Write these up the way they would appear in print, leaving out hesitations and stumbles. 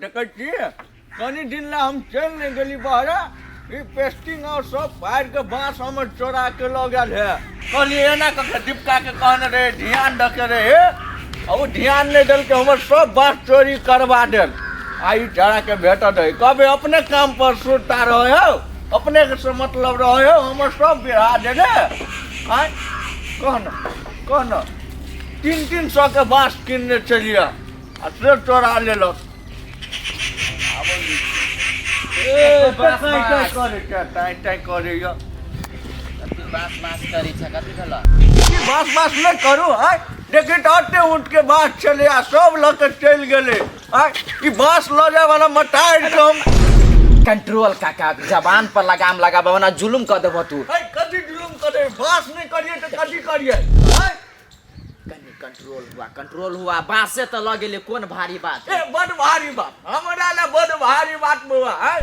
देखै छी कनी दिन ला हम चल नहीं गेली बहरा ई पेस्टिंग और सब फाड़ के बांस हमर चोरा के लग गेल है कहली एना के दीपका के कहने रहे ध्यान रखे रहे अब ध्यान नहीं दल के हमर सब बांस चोरी करवा देल आई चढ़ा के भेटत है कभी अपने काम पर सुरता रहे हो अपने से मतलब रहे हो हमर सब बिहा दे रे आय कहना 300 के बांस किनने चलिए आ से चोरा ले लो बास नहीं करू आय देखी तो उठ के बास चले आ सब लके चल गए आय ई बास ल जाए वाला मटाइर कम कंट्रोल काका जबान पर लगाम लगाबो ना जुलुम कर देबो तू कथी जुलुम करे बास नहीं करिए तो कथी करिए कंट्रोल हुआ बात से तो लगेले कौन भारी बात ए बड़ भारी बात हमरा ले बड़ भारी बात बुआ है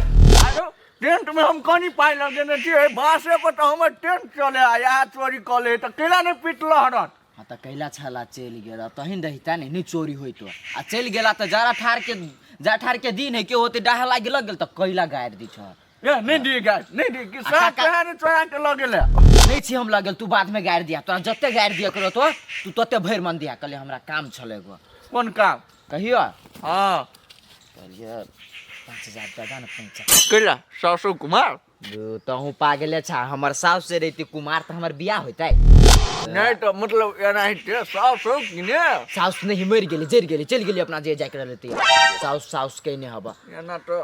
आरो टेंट में हम कनी पाई लगे ने छी बासे पर तो हमर टेंट चले आया चोरी कले तो केला ने पिटल हरत हां त कैला छला चल गेला तहिन रहिता नहीं चोरी होई तो आ चल गेला त जरा ठार के दिन है के होते डाह लाग गेल त कैला गाड़ दी छ ए नहीं दी गाय नहीं दी कि सब कहानी चोरा के लगेले नहीं छी हम लगल तू बाद में गाड़ दिया तोरा जत्ते गाड़ दिया करो तो तू तत्ते भर मन दिया कले हमरा काम छलेगो कौन काम कहियो हां कहियो 5000 दादा न पैंचा केला सासु कुमार तहु पागले छा हमर सास से रहती कुमार त हमर बियाह होतै नहीं तो मतलब एना ही सासु किने सास नहीं मर गेली जर गेली चल गेली अपना जे जाके रहती सास कइने हबा एना तो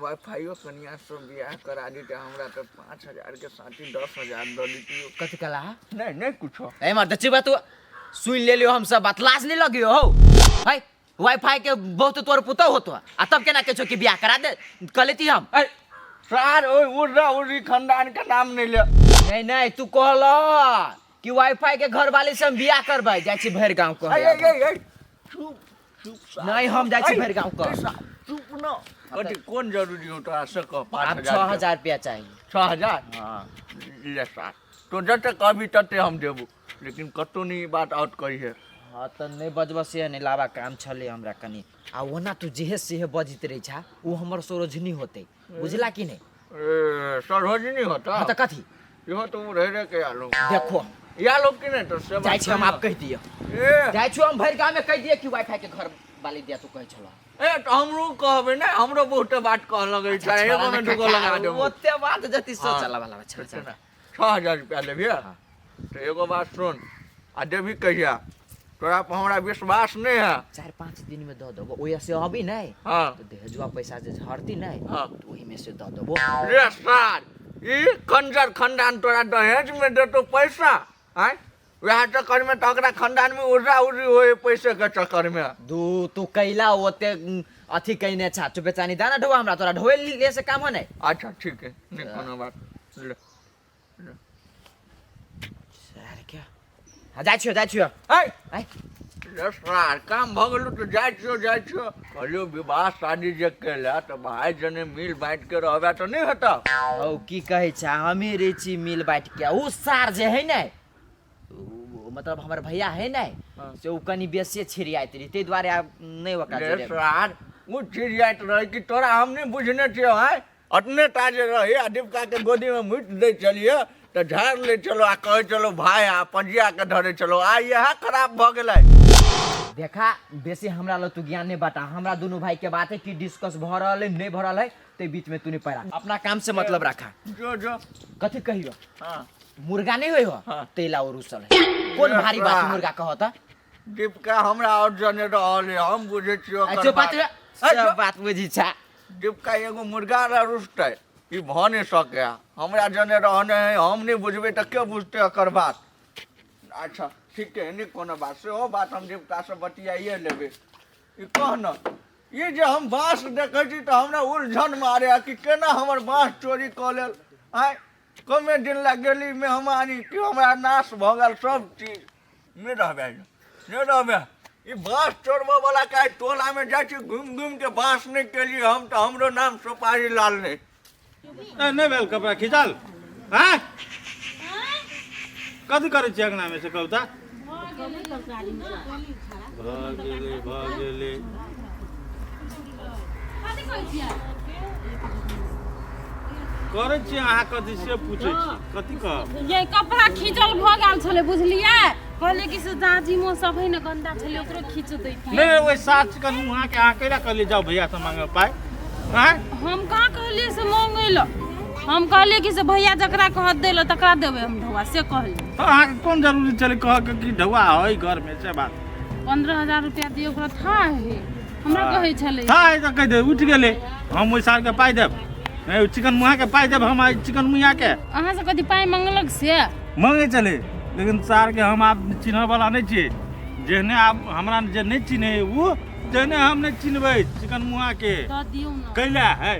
वाईफाईओ कनिया सब बियाह करा दी त हमरा तो 5000 के साथी 10000 द दी कथि कला नहीं कुछो ए मर दची बात सुन ले लियो हम सब बात लाज नहीं लगियो हो भाई वाईफाई के बहुत तोर पुतो होतो आ तब केना के छो कि बियाह करा दे कलेती हम सार ओए उड़ी खानदान के नाम नहीं ले नहीं तू कहला कि वाईफाई के घर वाले से हम बियाह करबै जाय छी भर गांव को चुप नहीं हम जाय छी भर गांव को चुप न कथि कोन जरूरी हो तो आसे क 5000 रुपया चाहिए 6000 हां ले सार तो जते कभी तते हम देबो लेकिन कतो नहीं बात आउट करी है हां त नहीं बजबा से नहीं लावा काम छले हमरा कनी आ ओना तू जेहे से बजित रही छा वो हमर सरोजनी होते बुझला कि नहीं सरोजनी होता हां त कथि यो तो रह के आलो देखो या लोग कि नहीं तो से जाय छी हम आप कह दियो जाय छी हम भर गांव में कह दिए कि वाईफाई के घर वाली दिया तू कह छला ए तो हमरो कहबे ना हमरो बहुत बात कह लगे छै एगो ने दुगो लगा देबो ओते बात जति सोचला वाला छै 6000 रुपया लेबे तो एगो बात सुन आ देबी कहिया तोरा पर हमरा विश्वास नहीं है 4-5 दिन में दे देबो ओया से अभी नहीं हां तो दहेजुआ पैसा जे हरती नहीं हां तो ओही में से दे देबो रे सार ई खंजर खानदान तोरा दहेज में दे तो पैसा हैं वह चक्कर में तकरा खानदान में उड़ा उड़ी होए पैसे के चक्कर में तू कैला ओते अथी कइने छा तू बेचानी दाना ढोवा हमरा तोरा ढोए ले से काम हो नहीं अच्छा ठीक है नहीं कोनो बात ले सर क्या हां जाय छियो ए सार काम भ गेलु तो जाय छियो कहलियो विवाह शादी जे केला तो भाई जने मिल बांट के रहबा तो नहीं होता ओ की कहै छा हमी रे छी मिल बांट के उ सार जे है नहीं मतलब हमर भैया है नहीं से उ कनी बेसी छिरियाइत रही ते द्वारे नहीं वका रे सार उ छिरियाइत रही कि तोरा हम नहीं बुझने छियो है अतने ताजे रही अदीपका के गोदी में मुठ दे चलिए तो झाड़ ले चलो आ कहे चलो भाई आ पंजिया के धरे चलो आ यह खराब भ गेलै देखा बेसी हमरा ल तू ज्ञान नहीं बाटा हमरा दोनों भाई के बात है कि डिस्कस भ रहल है नहीं भ रहल है ते बीच में तू नहीं पड़ा अपना काम से मतलब रखा जो कथि कहियो हां मुर्गा नहीं होय हो तेला और उसल है कौन भारी बात मुर्गा कहता दीपका हमरा और जने रहल है हम बुझे छियो अच्छा बात बुझी छा दीपका एगो मुर्गा रा रुष्टै ई भ नहीं सके हमरा जने रहने हम नहीं बुझबे त के बुझते एकर बात अच्छा ठीक है नहीं कोनो बात से ओ बात हम दीपका से बतियाइए लेबे ई कहन ये जे हम बांस देखै छी त हमरा उलझन मारे कि केना हमर बांस चोरी क लेल आय कमे दिन लग गेली में हमारी कि हमरा नाश भ गेल सब चीज नहीं रहबे ई बांस चोरबा वाला का टोला में जाय छी घूम के बांस नहीं केली हम तो हमरो नाम सुपारी लाल नहीं नहीं भेल कपड़ा खिंचाल हाँ कथी करे छी अंगना में से कविता भागेले कहै छियै करे छी अहाँ कथी से पूछे छी कथी कह ये कपड़ा खींचल भ गेल छले बुझलियै कहले कि से जाजी मो सब है न गंदा छले ओकरो खींच दैती नहीं ओइ साथ चिकन मुहा के अहाँ कैला कहलिए जाओ भैया से मांगे पाई हैं हम कहाँ कहलिए से मांगे लो हम कहलिए कि से भैया जकरा कह देलो तकरा देबे हम ढौआ से कहलिए तो अहाँ के कौन जरूरी चले कह के कि ढौआ है घर में से बात 15,000 रुपया दियो ओकरा था है हमरा कहै छले था है तो कह दे उठ गेले हम ओइ साल के पाई देब नहीं चिकन मुहा के पाई देब हम चिकन मुहा के अहाँ से कथी पाई मंगलक से मांगे चले लेकिन सार के हम आप चिन्ह वाला नहीं छिए जेहने आप हमरा जे नहीं चिन्हे वो जेहने हम नहीं चिन्हबै चिकन मुहा के द दियौ न कैला है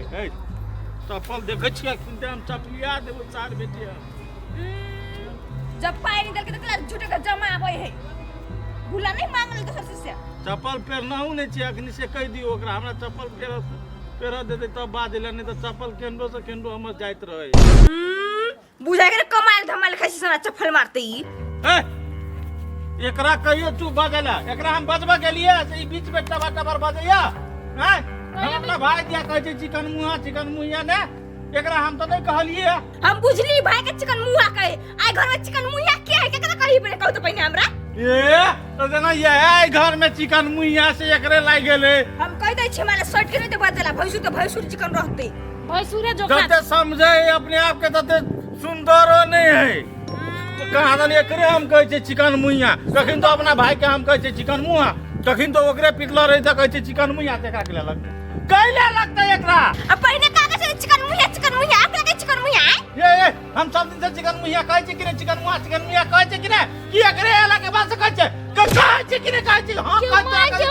चप्पल देखे छियै किनते हम चपलिया देबो सार बेटिया जब पाई निकल के तो झूठे का जमा आवे है भूला नहीं मांगल तो सबसे से चप्पल पेरनाहु नहीं छियै अखनी से कह दियो ओकरा हमरा चप्पल पेर देते तब बाद एला नहीं तो चप्पल केंडो से केंडो हम जाइत रहे बुझाय के कमाल धमाल खसी सना चप्पल मारते ई ए एकरा कहियो तू बजला एकरा हम बजबा गेलिए से ई बीच में टबा टबर बजैया हैं हम अपना भाई दिया कहै छै चिकन मुहा ने एकरा हम तो नहीं कहलिए हम बुझली भाई के चिकन मुहा कहे आई घर में चिकन मुहा के है केकरा कही पे कहू तो पहिने हमरा ए तो जना ये है घर में चिकन मुहा से एकरे लाग गेले हम कह दै छी माने शर्ट के नहीं तो बदला भैंसू तो भैंसू चिकन रहते भैंसुरे जो जते समझे अपने आप के तते सुंदर नहीं है तो कहां दन एकरे हम कहै छै चिकन मुहा कखिन तो अपना भाई के हम कहै छै चिकन मुहा कखिन तो ओकरे पिटला रही त कहै छै चिकन मुहा तेकरा के लगते कैले लगते एकरा अब पहिने कागज से चिकन मुहा आप लगे चिकन मुहा ये हम सब दिन से चिकन मुहा कहै छै कि ने चिकन मुहा कहै छै कि ने कि एकरे एला के बाद से कहै छै कहै छै कि ने कहै छै हां कहै छै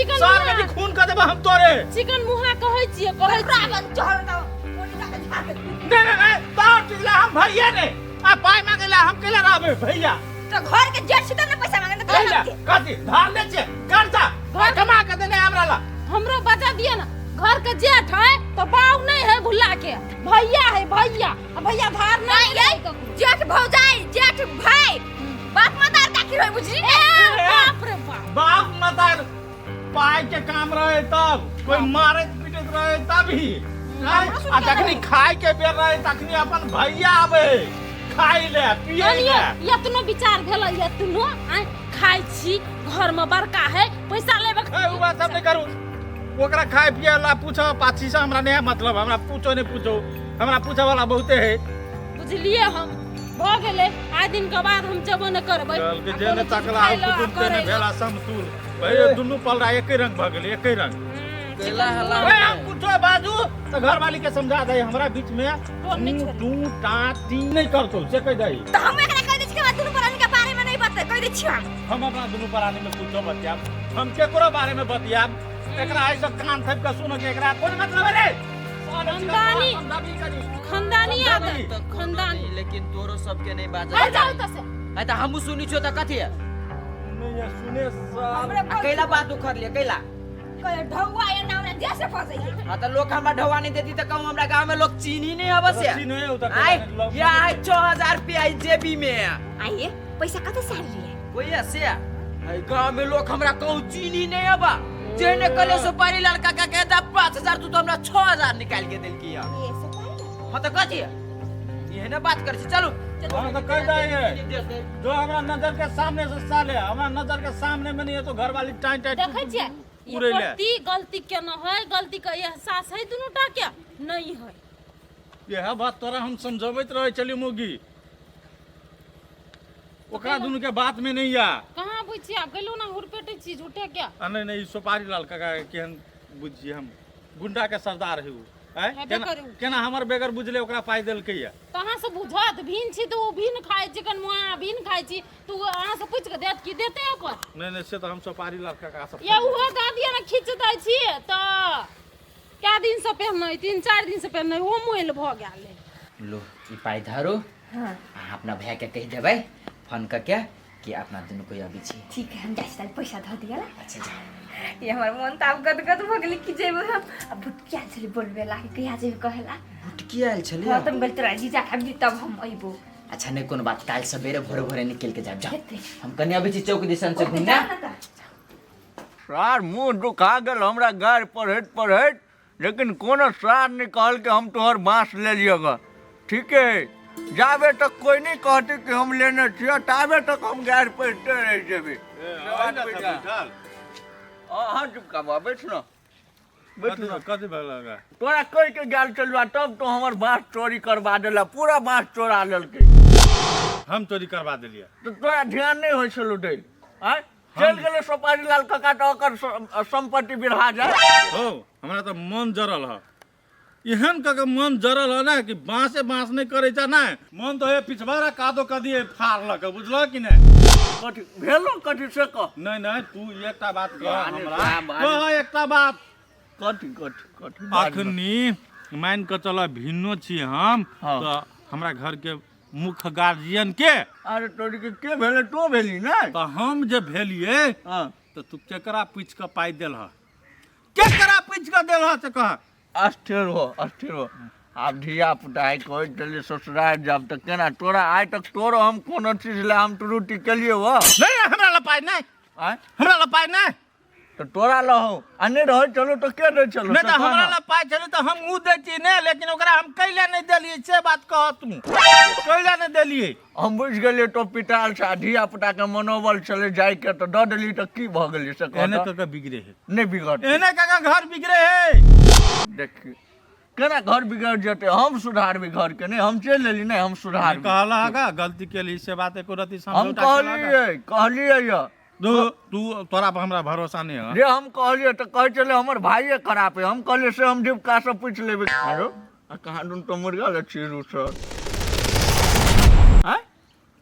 चिकन सार के खून कर देबे हम तोरे चिकन मुहा कहै छियै कहै रावण चढ़ दो कोनी कागज हाथ नहीं तार चिल्ला हम भैया ने आ पाई मांगेला हम केला रहबे भैया तो घर के जेठ से तो पैसा मांगे तो भैया के कथी धार ले छै करता घर कमा के देने हमरा ला हमरो बता दिया ना घर के जेठ है तो बाऊ नहीं है भुला के भैया है भैया अब भैया धार नहीं है जेठ भौजाई जेठ भाई बाप मतार काकी होय बुझली बाप रे बाप बाप मतार पाई के काम रहे तब कोई मारे पीटत रहे तभी आ जखनी खाए के बेर रहे तखनी अपन भैया आवे खाई ले पिए ले यतनो विचार भेल यतनो खाई छी घर में बड़का है पैसा लेबे उ बात सब नहीं करू ओकरा खाए पिए ला पूछो पाछी से हमरा नहीं मतलब हमरा पूछो नहीं पूछो हमरा पूछे वाला बहुते है बुझलिए हम भ गेले आइ दिन के बाद हम जब न करबै चल के जेने तकला कुटुम तेने भेला समतुल भई दुनु पलरा एकै रंग भ गेलै एकै रंग केला हला ओए हम कुछो बाजू तो घर वाली के समझा दे हमरा बीच में तू टाटी नहीं करतो से कह दई तो हम एकरा कह दै छी कि दुनु प्राणी के बारे में नहीं बता कह दै छी हम अपना दुनु प्राणी में कुछो बतियाब हम केकरो बारे में बतियाब एकरा आई सब कान थप के सुनो के एकरा कोन मतलब रे खानदानी आदत खानदानी लेकिन तोरो सबके नहीं बाजा आ जाओ त से है त हमहु सुनी छो त कथी है नहीं ये सुने सब हमरे अकेला बात उखर ले कैला कह ढौआ ये नाम ने जैसे फसै है हां त लोग हमरा ढवा नहीं देती त कहूं हमरा गांव में लोग चीनी नहीं अवश्य चीनी है उतर आई या आई 6000 रुपया जेबी में आइए पैसा कते से लिए कोई ऐसे आई गांव में लोग हमरा कहूं चीनी नहीं अबा जेने कले सुपारी लड़का का कहता 5000 तू तो हमरा 6000 निकाल के देल किया ये से पाई हां त कथी है ये ना बात कर छी चलो हां तो कह दई जो हमरा नजर के सामने से साले हमरा नजर के सामने में नहीं है तो घर वाली टाइट टाइट देखै छियै पूरे ले गलती केना है गलती का एहसास है दुनु टा क्या नहीं है यह बात तोरा हम समझावत रहे चली मोगी ओकरा दुनु के बात में नहीं आ कहां बुझिया गेलो ना हुरपेटे छी झूठे क्या नहीं नहीं सुपारी लाल काका केहन बुझिए हम गुंडा के सरदार है हेबे करू। केना हमर बेगर बुझले ओकरा पाई देलकै या कहां से बुझत भीन छी तो भीन खाए चिकन मुआ भीन खाए छी तू अहां से पूछ के देत की देते ओकर नहीं नहीं से तो हम सुपारी लाल काका सब ये उहो दादिया ना खींच दै छी त क्या दिन से पहनै 3-4 दिन से पहनै ओ मोइल भ गेल लो ई पाई धरो हां अहाँ अपना भैया के कह देबै फोन करके कि अपना दुनु कोई अभी छी ठीक है हम जाई पैसा ध दिया अच्छा जा ये हमर मन त अब गदगद भ गेल कि जेबो हम अब भुटकिया छली बोलबे ला कि कहिया जेबे कहेला भुटकी आयल छले हां तुम गलत राजी जा खाबी तब हम अइबो अच्छा नहीं कोनो बात काल सवेरे भोरे भोरे निकल के जाब जा हेतै हम कन्या अभी छी चौक दिसन से घूमना सार मुंह दुखा गेल हमरा गार पढ़ैत लेकिन कोनो सार नहीं कहल के हम तोहर बांस ले लिएगा, ठीक है? जाबे तक कोई नहीं कहते कि हम लेने छिए, ताबे तक हम गाड़ पैरते रह जेबे। हाँ चुप का बा, बैठ ना, बैठ ना। कथी लगा तोरा कह के गाल चलवा तब तो हमर बांस चोरी करवा देला, पूरा बांस चोरा लेलके। हम चोरी करवा दिलिए तो तोरा ध्यान नहीं होइ छलो दे, आय चल गेले सोपारी लाल काका तो ओकर संपत्ति बिरहा जाए। हो हमरा तो मन जरल है, एहन कके मन जरल है ना कि बाँसे बाँस नहीं करे जा ना, मन तो ये पिछवाड़ा कादो कदिए फाड़लक, बुझल कि नहीं? कथी भेलो, कथी से कह। नहीं नहीं तू एकटा बात कह यानी हमरा, क्या बात? कह एकटा बात। कथी कथी कथी अखनी मान के चल भिन्नो छी हम, हाँ। तो हमरा घर के मुख्य गार्जियन के, अरे तोरी के भेले तो भेली ना। तो हम जे भेलिए हां तो तू केकरा पूछ के पाई देल ह, केकरा पूछ के देल ह से कह। अस्थिर हो। अब धिया पुता है कोई चले ससुराल जब तक केना तोरा आज तक तोरो हम कोनो चीज ले हम त्रुटि केलिए हो नहीं हमरा ला पाई नहीं, आय हमरा ला पाई नहीं, तो तोरा लहो अन्य रहो चलो तो के दे चलो नहीं तो हमरा ला पाई चली तो हम ऊ देती नहीं, लेकिन ओकरा हम कैले नहीं देलिए से बात कह तू, कैले नहीं देलिए। हम बुझ गेलिए तो पिटाल से धिया पुता के मनोबल चले जाय के तो द देली तो की भ गेली से एने कह कके बिगड़े है, नहीं बिगड़ एने कके घर बिगड़े है। देखी केना घर बिगड़ जते, हम सुधारबे घर के नहीं, हम चल लेली नहीं, हम सुधार कहला हगा गलती के लिए से बात एको रति हम समझौता कहलिए ये तू तोरा पर हमरा भरोसा नहीं है। रे हम कहलिए तो कहे चले हमर भाइये खराब है, हम कहलिए से हम जीविका से पूछ लेबे। आरो आ कहां दुन तो मुर्गा ले छिरू सर, हैं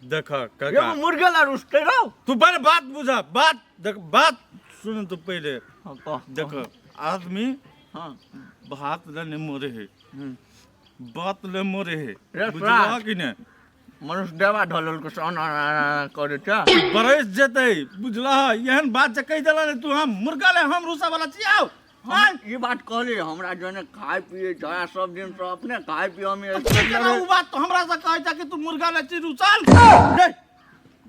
देख ये काका मुर्गा ला रुसते रहो। तू पहले बात बुझा, बात देख, बात सुन तू पहले। हाँ, कह, देख आदमी हाँ बात ले मोरे है, बात ले मोरे है, रे बुझला साहब। कि नहीं? मनुष्य देवा ढलल को सन करे छ। बरस जेते बुझला, एहन बात जे कह देला ने तू, हम मुर्गा ले हम रूसा वाला छियाओ। हम ई बात कहली हमरा जने खाए पिए जा सब दिन से अपने खाए पिए हम केना उ बात तो हमरा से कहै छ कि तू मुर्गा ले छी रूसल।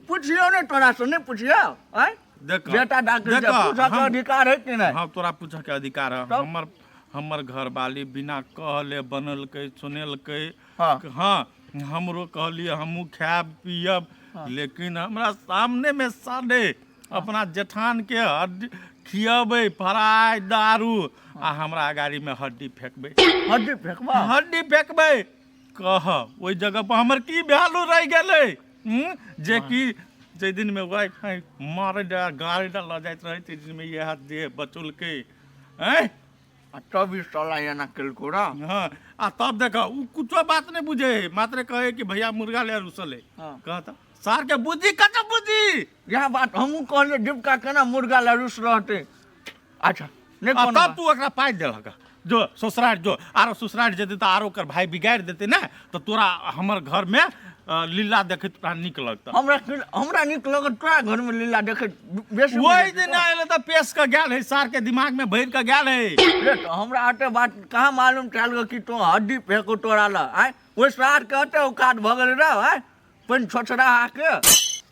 पूछियो ने तोरा से नहीं पूछियो, हैं देख बेटा डॉक्टर से पूछा के अधिकार है कि नहीं? हाँ तोरा पूछे के अधिकार है। तब? हमर घर वाली बिना कहले बनलकै सुनेलकै, हाँ। हाँ हमरो कहलिए हमहू खायब पियब, लेकिन हमरा सामने में सादे अपना जेठान के हड्डी खियबै, फ्राई दारू, आ हमरा गाड़ी में हड्डी फेंकबै, हड्डी फेंकबा हड्डी फेंकबै। कह ओहि जगह पर हमर की वैल्यू रह गेलै, जे कि जे दिन में वाईफाई मारे गाड़ी ल जाइत रहे, ते दिन में यह दे बचुलकै, हैं? तब ई साला एना केलको रा। हाँ आ तब देखा उ कुछो बात नहीं बुझे, मात्र कहे कि भैया मुर्गा ले रुसले। हाँ। कहता सार के बुद्धि कत बुद्धि, यह बात हमहू कहलिए जीविका केना मुर्गा ला रुस रहते। अच्छा नहीं आ कोनो तब तू ओकरा पाई देलक, जो ससुराल जो आरो ससुराल जेते तो आरो कर भाई बिगाड़ देते ना, तो तोरा हमर घर में लीला देखे तोरा निक लगता। हमरा निक लगत तोरा घर में लीला देखे बेसी वही दिन आयल तो पेश का गेल है, सार के दिमाग में भर का गेल है। रे तो हमरा आटे बात कहाँ मालूम चल गो कि तो हड्डी फेंको तोरा ला, आय ओइ सार के आटे औकात भ गेल रे, आय पन छोछड़ा आके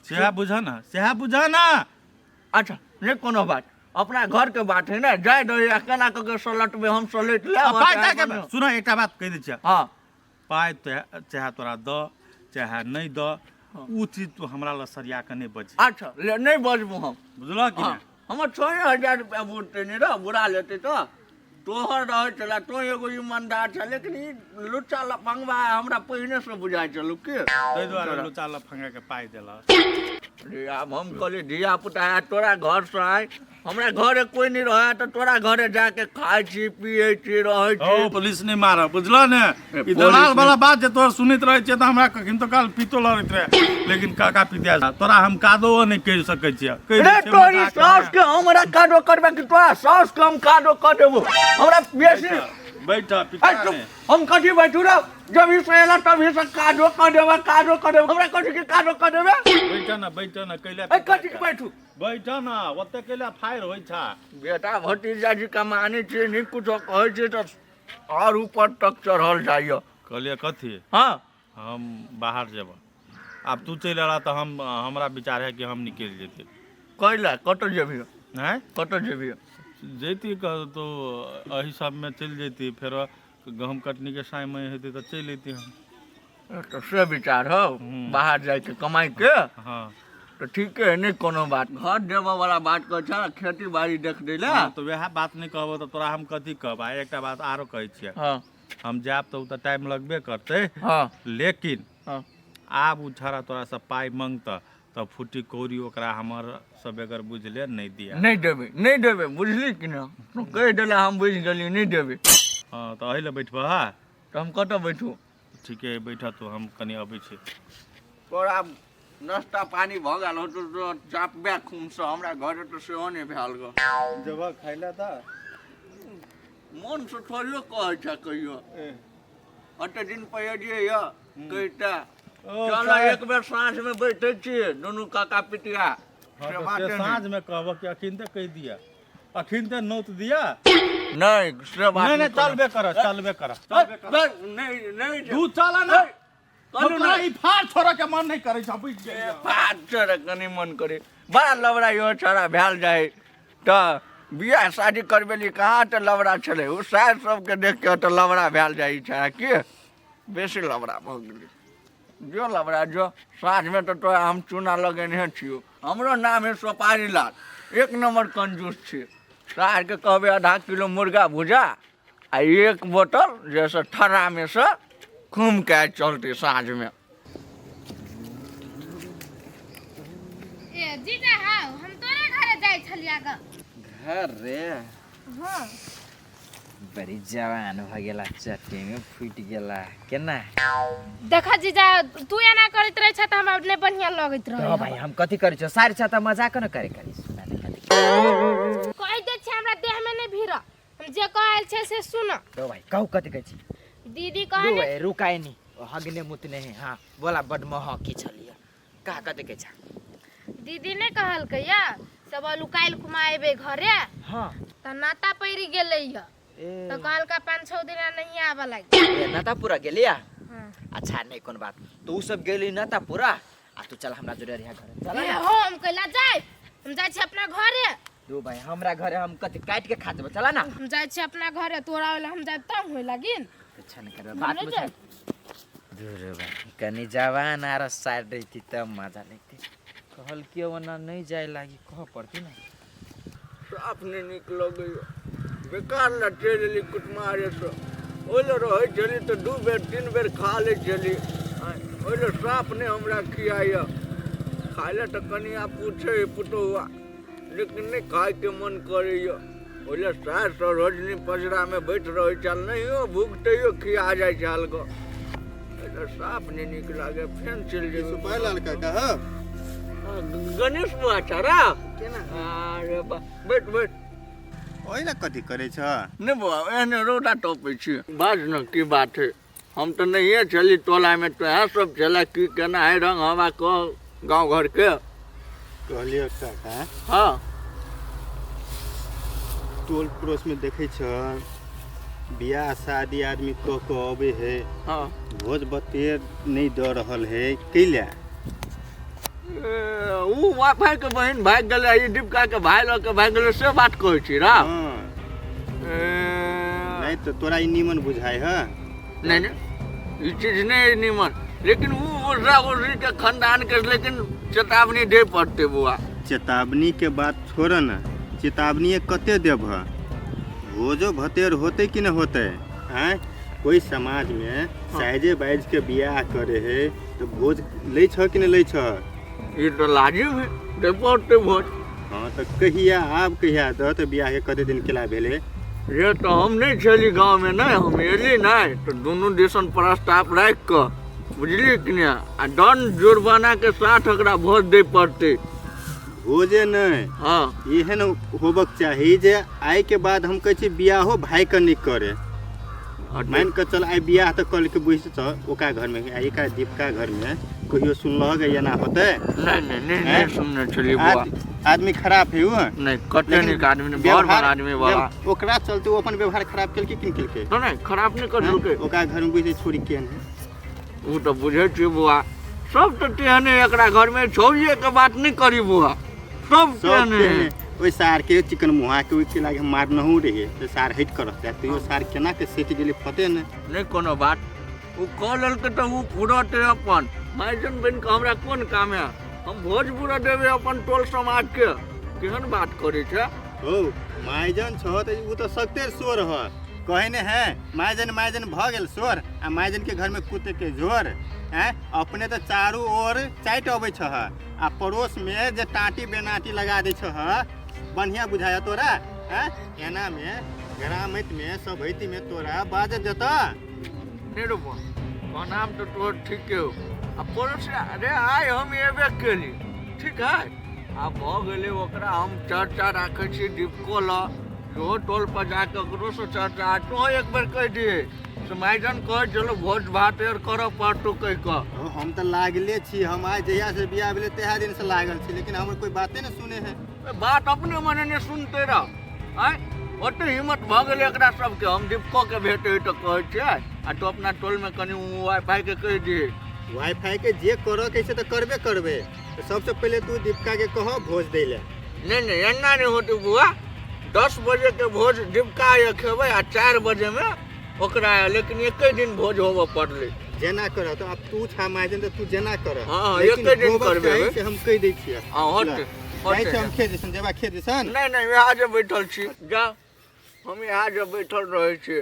सेहा बुझा ना, सेहा बुझा ना। अच्छा नहीं कोनो बात, अपना घर के बात है ना, जाय दो या केना के सलट में हम सलट ले पाई के सुना एकटा बात कह दै छियै, हां पाई चाहे तोरा द चाहे नहीं द, उ चीज तू हमरा ला सरिया के नहीं बची, अच्छा ले नहीं बजबू हम, बुझल कि हाँ, हमर 6000 रुपया बूटते नहीं रे, बुरा लेते तो तोहर रहे चला, तो एगो ईमानदार छ, लेकिन ई लुच्चा लफंगवा हमरा पहिने से बुझाइ चलू के तै दुआरे लोचा लफंगा के पाई देला। रे अब हम कहली धिया पुता है तोरा घर से आय, हमरा घरे कोई नहीं रहे तो तोरा घरे जाके खाए छी पिए छी रहे छी। ओ पुलिस नहीं मारा, बुझल ने? ए, ई दलाल पुलिस वाला बात जे तोर सुनित रहे छै त हमरा कखन तो काल पीतो लड़त रहे, लेकिन काका पितिया तोरा हम कादो नहीं कह सकै छियै। रे तोरी सास के हमरा कादो करबे कि तोरा सास के हम कादो कर देबो, हमरा बेसी बैठा आय पिता चुप, ने हम कथी बैठू रे, जब ई सेला तभी से कादो कर देबे, कादो कर देबे, हमरा कथी के कादो कर देबे, बैठा ना कैला ए कथी के बैठू बैठा ना, ओते कैला फायर होई छा। बेटा भतीजा जी कमानी छी नहीं कुछ कहे छी तो और ऊपर तक चढ़ल जाइए। कहलिए कथी हाँ हम बाहर जेब, अब तू चल रहा तो हमरा विचार है कि हम निकल जेते। कैला कत जेबी हैं? कत जेबी जैती तो एही सब में चल जैती, फिर गहूम कटनी के समय में हेती तो चल अती हम। तो से विचार हो बाहर जाए के कमाई के, हाँ तो ठीक है, नहीं कोनो बात। घर देवा वाला बात कह छ, खेती बाड़ी देख देला। हाँ, तो वह बात नहीं कहबो तो तोरा हम कथी कहब। आ एक बात आरो कहै छियै, हाँ हम जाब तो टाइम लगबे करते, हाँ लेकिन हाँ आब उ छड़ा तोरा से पाई मांगता तब फूटी कौड़ी ओकरा हमर सब अगर बुझले नहीं दिया। नहीं देबे, नहीं देबे, बुझली कि ना? तो कह देला हम बुझ गेली, नहीं देबे। हाँ तो अहिल बैठबा। हाँ तो हम कतऽ बैठू? ठीक है बैठा, तो हम कनी अबै छी। तोरा नाश्ता पानी भ गेल हो तो चापबे खून से, हमरा घर तो सेहो नहीं भेल ग। जब खाइला था मन से थोड़ियो कहै छ कहियो। अते दिन पहिलिए य कहता चल एक बेर साँझ में बैठे छिए दोनों काका पिटिया। साँझ में कहब कि अखिन तक कह दिया, अखिन तक नोत दिया। नहीं से बात नहीं चलबे कर, चलबे कर, नहीं नहीं तू चला ना। हमरा ई फाड़ छोड़ के मन नहीं करे छ, बुझ गेल। फाड़ छोड़ कनी मन करे, बड़ा लवड़ा यो छोरा भेल जाए तो बियाह शादी करबेली कहाँ तो लवड़ा छले। उ सास सबके देख के तो लवड़ा भेल जाए छ के बेसी लवड़ा भ गेली। जो लवड़ा जो साँझ में तो तोरा हम चूना लगेने छियो। हमरो नाम है सोपारी लाल, एक नंबर कंजूस छी। साँझ के कहबे आधा किलो मुर्गा भुजा आ एक बोतल जैसे ठर्रा में से घूम के चलते साँझ में। ए जीजा हां हम तोरे घरे जाय छलिया ग। घर रे हां बड़ी जवान भ गेला, चट्टी में फूट गेला केना। देखा जीजा तू एना करैत रह छ त हम अपने बढ़िया लगैत रह। तो भाई हम कथी करै छ, सारी छता मजाक न करे करी। सुना ने कथी कहि दे छ हमरा देह में नहीं भीड़, हम जे कहल छ से सुन। तो भाई कहू कथी कहै छी। दीदी कहने रुकाए नहीं हगने मुतने हैं। हाँ बोला बड मह की छलिया का कथी कहै छ। दीदी ने कहल कहिया सब लुकाइल कुमाएबे घरे। हाँ त नाता पैरी गेलै य ए तो कहल का 5-6 दिन नहीं आवा लागी। नाता पूरा गेलिया। हां अच्छा नहीं कोन बात, तू सब गेली नाता पूरा आ तू चल हमरा जोड़े रिया घर चल ए हो हम कहला जाय, हम जाय छी अपना घरे। दो भाई हमरा घरे हम कथी काट के खा देबो, चला ना। हम जाय छी अपना घरे, तोरा वाला हम जाय तब होय लागिन। अच्छा नहीं कर बात में दूर भाई कनी जवान आर साइड रहती तब मजा लेती। कहल के वना नहीं जाए लागी कह पड़ती ना। साफ नहीं निकलो गई बेकार न चली कुटमारे से। ओले रहे चली तो 2 बेर 3 बेर खा ले चली। ओले साफ ने हमरा खियाया खाले तो कनिया पूछे पुतोआ, लेकिन नहीं खाए के मन करे। ओले सास और रजनी पजरा में बैठ रहे चल नहीं हो भूखते हो खिया जाए चल को। ओले साफ नहीं निक लागे फेन चल जे लाल काका। हाँ गणेश बुआ चारा केना। अरे बा बैठ बैठ। ओइला कथी करे छ। नहीं बुआ एने रोडा टोपे छी। बाज न की बात है, हम तो नहीं है चली टोला में तो है सब चला की केना है रंग हवा को गांव घर के कहलियो काका हाँ टोल पड़ोस में देखे छ बियाह शादी आदमी कह के अबे है, हाँ भोज बतेर नहीं द रहल है कैला। ऊ वाईफाई के बहन भाग गेले, ई डिपका के भाई लोग के भाग गेले से बात कहै छी रा। हाँ नहीं तो तोरा ई नीमन बुझाय है। नहीं नहीं ई चीज नहीं निमन, लेकिन वो ओझा ओझी के खानदान के लेकिन चेतावनी दे पड़ते बुआ। चेतावनी के बात छोड़ न, चेतावनी कते देब। भोजो भतेर होते कि न होते हैं। कोई समाज में साइजे बाइज के बियाह करे है तो भोज ले छ कि न ले छ। ये तो लाजिम है दे पड़ते भोज। हाँ तो कहिया आब कहिया दत बियाह के कते दिन केला भेले। ये तो हम नहीं चली गांव में नहीं, हम एली नहीं तो दोनों देशन प्रस्ताव रख कर बुझली कि नहीं आ दंड जुर्माना के साथ ओकरा भोज दे पड़ते। भोजे नहीं हाँ एहन होबक चाही जे आय के बाद हम कहै छी बियाहो भाई के नहीं करे। मान के चल आय बियाह तो कल के बुझ छ ओका घर में एका दीपका घर में कहियो सुनलह के एना होते। नहीं सुनने चली बुआ। आदमी खराब है वो नहीं कटे नहीं का आदमी ने बहुत बड़ा आदमी वाला ओकरा चलते वो अपन व्यवहार खराब केल के किन केल के तो नहीं खराब नहीं कर के ओका घर में बुझे छोड़ी केन है। वो तो बुझे छी बुआ सब तो तेहने एकरा घर में छोड़िए के बात नहीं करी बुआ सब तेहने ओहि सार के चिकन मुहा के ओहि के लागे हम मारनहु रहिए तो सार हट कर रहता तो सार केना के सेट गेले पते न नहीं कोनो बात वो कह ललके तो वो पूरत है अपन माइजन बन के हमरा कोन काम है हम भोज पूरा देवे अपन टोल समाज के केहन बात करे छे ओ माइजन छ त उ त सकते सोर ह कहे ने है माइजन भ गेल सोर आ माइजन के घर में कुत्ते के जोर हैं अपने तो चारों ओर चाट अबै छ आ पड़ोस में जे टाटी बेनाटी लगा दै छ बढ़िया बुझाया तोरा हैं एना में ग्रामित में सभैती में तोरा बाज जता नहीं रुको नाम तो तोर ठीक है अब पड़ोस अरे आय हम एबे केली ठीक है अब भ गेले ओकरा हम चर्चा राखे छी डिपको ल जो टोल पर जाके ओकरो से चर्चा तो एक बार कह दिए से माइजन कह चलो भोज भात और कर पड़तो कह क हम तो लागले छी हम आज जहिया से बियाह भेले तेहा दिन से लागल छी लेकिन हमर कोई बाते न सुने है बात अपने मने ने सुनते रह आय ओते हिम्मत भ गेले एकरा सबके हम डिपको के भेटे तो कह छै आ तो अपना टोल में कनी वाईफाई के कह दिए वाईफाई के जे करो कैसे तो करबे तो सबसे पहले तू दीपिका के कहो भोज दे ले नहीं एना नहीं होती बुआ 10 बजे के भोज दीपिका ये खेबै आ 4 बजे में ओकरा लेकिन एक दिन भोज होबे पड़ले जेना कर तो अब तू छा माजन तो तू जेना कर हां एक दिन करबे से हम कह दै छियै हां होते जाय छै हम खेत दिसन जेबा खेत दिसन नहीं यहाँ जे बैठल छी जा हम यहाँ जे बैठल रहे छी